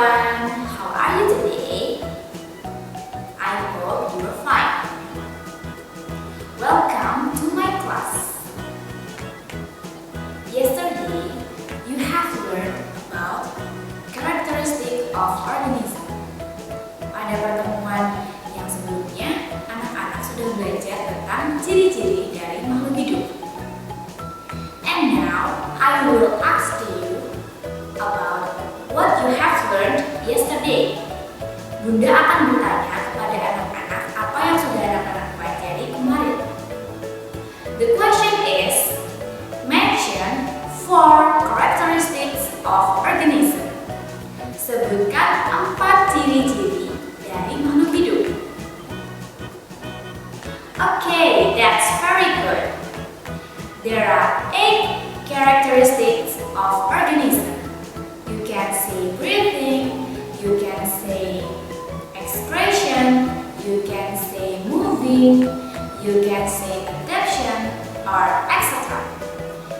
everyone, how are you today? I hope you are fine. Welcome to my class. Yesterday, you have learned about characteristic of organism. Pada pertemuan yang sebelumnya, anak-anak sudah belajar tentang ciri-ciri dari makhluk hidup. And now, I will ask you about what you have learned yesterday. Bunda akan bertanya kepada anak-anak apa yang sudah anak-anak pelajari kemarin. The question is, mention 4 characteristics of organism. Sebutkan 4 ciri-ciri dari makhluk hidup. Okay, that's very good. There are 8 characteristics of organism. You can say breathing, you can say expression, you can say moving, you can say adaptation, or etc.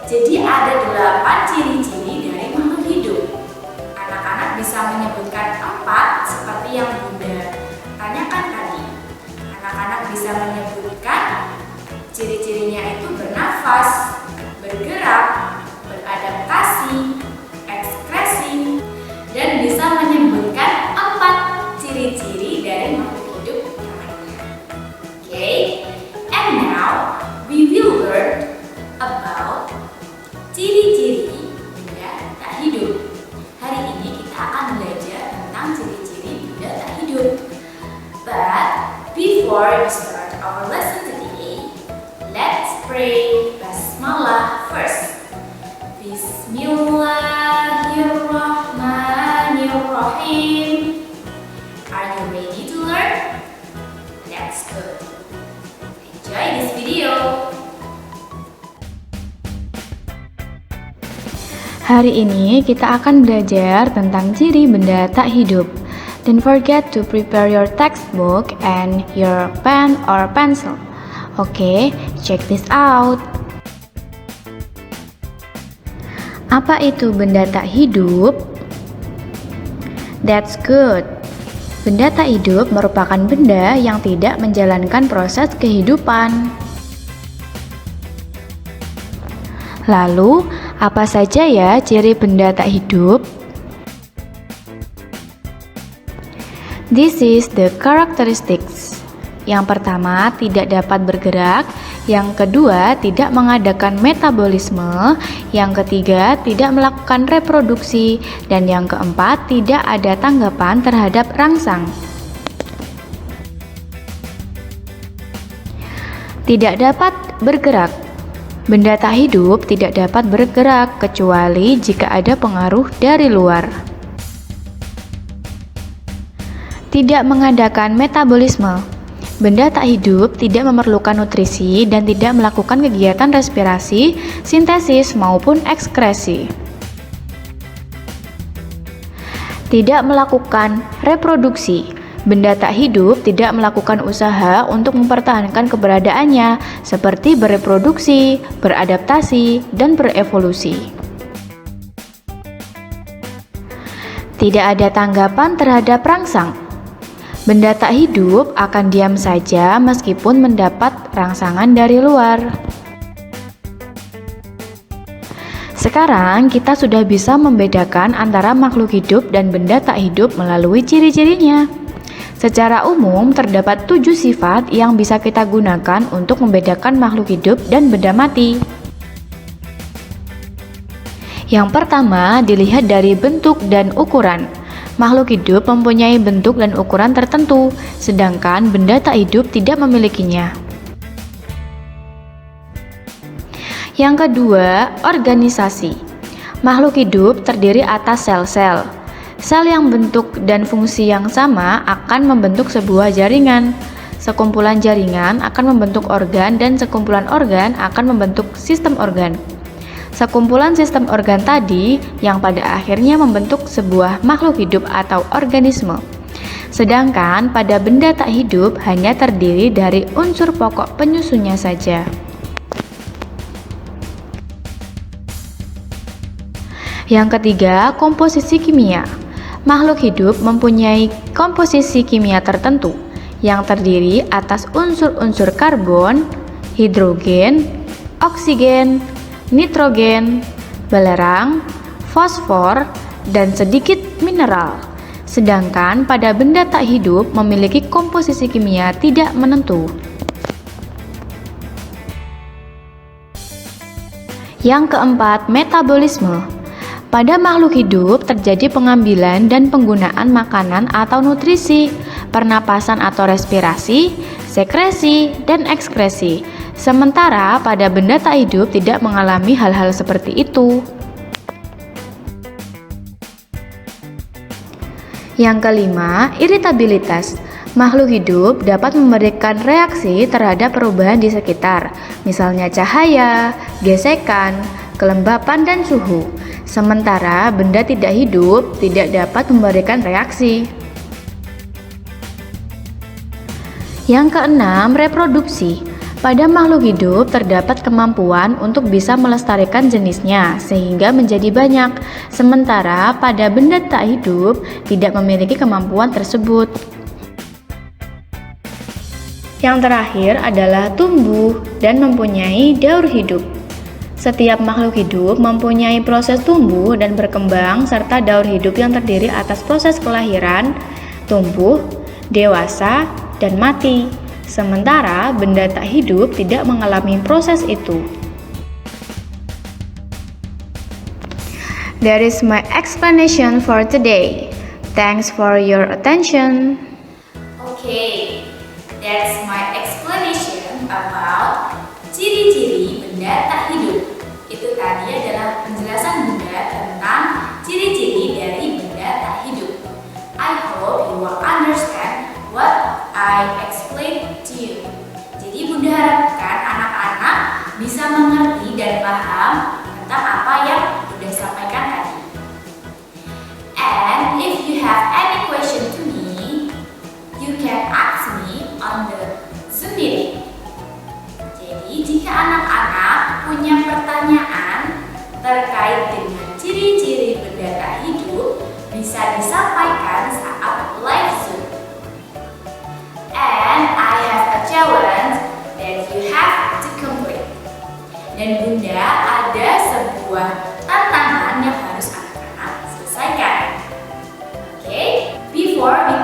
Jadi ada 8 ciri-ciri dari makhluk hidup. Anak-anak bisa menyebutkan 4 seperti yang Bunda tanyakan tadi. Anak-anak bisa menyebutkan ciri-cirinya itu bernafas, bergerak, beradaptasi, ekspresi, dan bisa menyebutkan 4 ciri-ciri dari makhluk hidup yang lainnya. Okay, and now we will learn about ciri-ciri benda tak hidup. Hari ini kita akan belajar tentang ciri-ciri benda tak hidup. But before we start our lesson today, let's pray Basmalah first. Bismillahirrahmanirrahim. Are you ready to learn? That's good. Enjoy this video. Hari ini kita akan belajar tentang ciri benda tak hidup. Don't forget to prepare your textbook and your pen or pencil. Okay, check this out. Apa itu benda tak hidup? That's good. Benda tak hidup merupakan benda yang tidak menjalankan proses kehidupan. Lalu, apa saja ya ciri benda tak hidup? This is the characteristics. Yang pertama, tidak dapat bergerak. Yang kedua, tidak mengadakan metabolisme. Yang ketiga, tidak melakukan reproduksi. Dan yang keempat, tidak ada tanggapan terhadap rangsang. Tidak dapat bergerak. Benda tak hidup tidak dapat bergerak kecuali jika ada pengaruh dari luar. Tidak mengadakan metabolisme. Benda tak hidup tidak memerlukan nutrisi dan tidak melakukan kegiatan respirasi, sintesis maupun ekskresi. Tidak melakukan reproduksi. Benda tak hidup tidak melakukan usaha untuk mempertahankan keberadaannya, seperti bereproduksi, beradaptasi, dan berevolusi. Tidak ada tanggapan terhadap rangsang. Benda tak hidup akan diam saja meskipun mendapat rangsangan dari luar. Sekarang kita sudah bisa membedakan antara makhluk hidup dan benda tak hidup melalui ciri-cirinya. Secara umum, terdapat 7 sifat yang bisa kita gunakan untuk membedakan makhluk hidup dan benda mati. Yang pertama, dilihat dari bentuk dan ukuran. Makhluk hidup mempunyai bentuk dan ukuran tertentu, sedangkan benda tak hidup tidak memilikinya. Yang kedua, organisasi. Makhluk hidup terdiri atas sel-sel. Sel yang bentuk dan fungsi yang sama akan membentuk sebuah jaringan. Sekumpulan jaringan akan membentuk organ dan sekumpulan organ akan membentuk sistem organ. Sekumpulan sistem organ tadi yang pada akhirnya membentuk sebuah makhluk hidup atau organisme. Sedangkan pada benda tak hidup hanya terdiri dari unsur pokok penyusunnya saja. Yang ketiga, komposisi kimia. Makhluk hidup mempunyai komposisi kimia tertentu yang terdiri atas unsur-unsur karbon, hidrogen, oksigen, nitrogen, belerang, fosfor, dan sedikit mineral. Sedangkan pada benda tak hidup memiliki komposisi kimia tidak menentu. Yang keempat, metabolisme. Pada makhluk hidup terjadi pengambilan dan penggunaan makanan atau nutrisi, pernapasan atau respirasi, sekresi, dan ekskresi. Sementara pada benda tak hidup tidak mengalami hal-hal seperti itu. Yang kelima, iritabilitas. Makhluk hidup dapat memberikan reaksi terhadap perubahan di sekitar, misalnya cahaya, gesekan, kelembapan, dan suhu. Sementara benda tidak hidup tidak dapat memberikan reaksi. Yang keenam, reproduksi. Pada makhluk hidup terdapat kemampuan untuk bisa melestarikan jenisnya sehingga menjadi banyak. Sementara pada benda tak hidup tidak memiliki kemampuan tersebut. Yang terakhir adalah tumbuh dan mempunyai daur hidup. Setiap makhluk hidup mempunyai proses tumbuh dan berkembang serta daur hidup yang terdiri atas proses kelahiran, tumbuh, dewasa, dan mati. Sementara benda tak hidup tidak mengalami proses itu. That is my explanation for today. Thanks for your attention. Okay, that's my explanation about ciri-ciri benda tak hidup. Itu tadi adalah penjelasan Bunda tentang ciri-ciri dari benda tak hidup. I hope you will understand what I explained to you. Jadi Bunda harapkan anak-anak bisa mengerti dan paham tentang apa yang Bunda sampaikan tadi. And if you have any question to me, you can ask me on the Zoom meeting. Jadi jika anak-anak punya pertanyaan terkait dengan ciri-ciri benda tak hidup, bisa disampaikan saat live Zoom. And I have a challenge that you have to complete. Dan Bunda ada sebuah tantangan yang harus anak-anak selesaikan. Okay? Before we